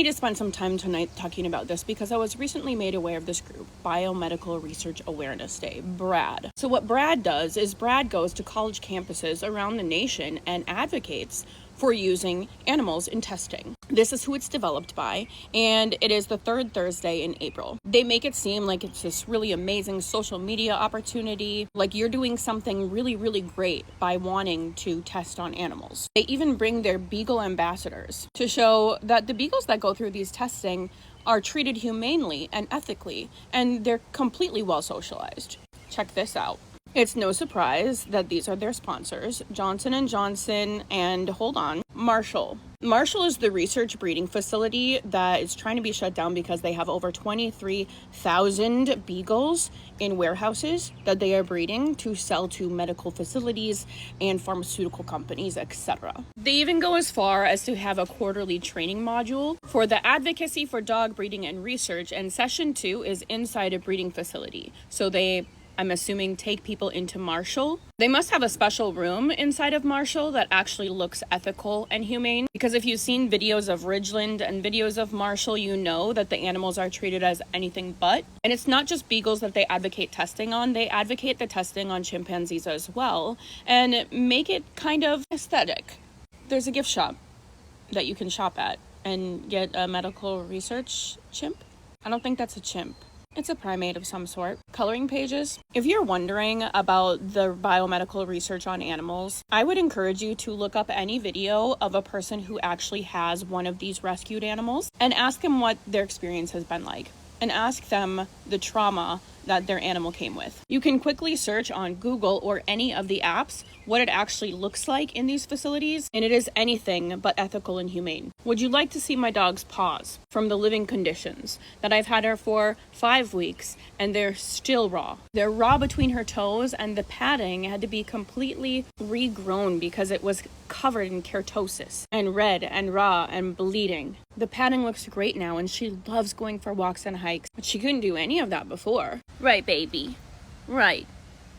wanted to spend some time tonight talking about this because I was recently made aware of this group, Biomedical Research Awareness Day, BRAD. So what BRAD does is BRAD goes to college campuses around the nation and advocates for using animals in testing. This is who it's developed by, and it is the third Thursday in April. They make it seem like it's this really amazing social media opportunity, like you're doing something really, really great by wanting to test on animals. They even bring their beagle ambassadors to show that the beagles that go through these testing are treated humanely and ethically, and they're completely well socialized. Check this out. It's no surprise that these are their sponsors, Johnson & Johnson and, hold on, Marshall. Marshall is the research breeding facility that is trying to be shut down because they have over 23,000 beagles in warehouses that they are breeding to sell to medical facilities and pharmaceutical companies, etc. They even go as far as to have a quarterly training module for the advocacy for dog breeding and research, and session 2 is inside a breeding facility. So I'm assuming, take people into Marshall. They must have a special room inside of Marshall that actually looks ethical and humane, because if you've seen videos of Ridgeland and videos of Marshall, you know that the animals are treated as anything but. And it's not just beagles that they advocate testing on. They advocate the testing on chimpanzees as well and make it kind of aesthetic. There's a gift shop that you can shop at and get a medical research chimp. I don't think that's a chimp. It's a primate of some sort. Coloring pages. If you're wondering about the biomedical research on animals, I would encourage you to look up any video of a person who actually has one of these rescued animals and ask them what their experience has been like, and ask them the trauma that their animal came with. You can quickly search on Google or any of the apps what it actually looks like in these facilities, and it is anything but ethical and humane. Would you like to see my dog's paws from the living conditions that I've had her for 5 weeks and they're still raw? They're raw between her toes, and the padding had to be completely regrown because it was covered in keratosis and red and raw and bleeding. The padding looks great now, and she loves going for walks and hikes, but she couldn't do any of that before. Right, baby. Right.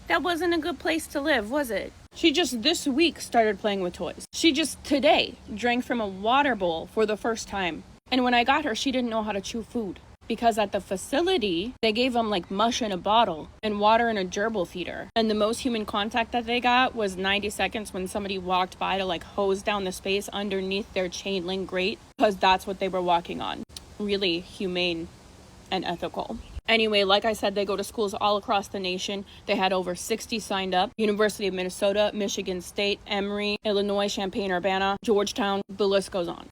That wasn't a good place to live, was it? She just this week started playing with toys. She just today drank from a water bowl for the first time. And when I got her, she didn't know how to chew food, because at the facility, they gave them like mush in a bottle and water in a gerbil feeder. And the most human contact that they got was 90 seconds when somebody walked by to like hose down the space underneath their chain link grate, because that's what they were walking on. Really humane and ethical. Anyway, like I said, they go to schools all across the nation. They had over 60 signed up. University of Minnesota, Michigan State, Emory, Illinois, Champaign-Urbana, Georgetown, the list goes on.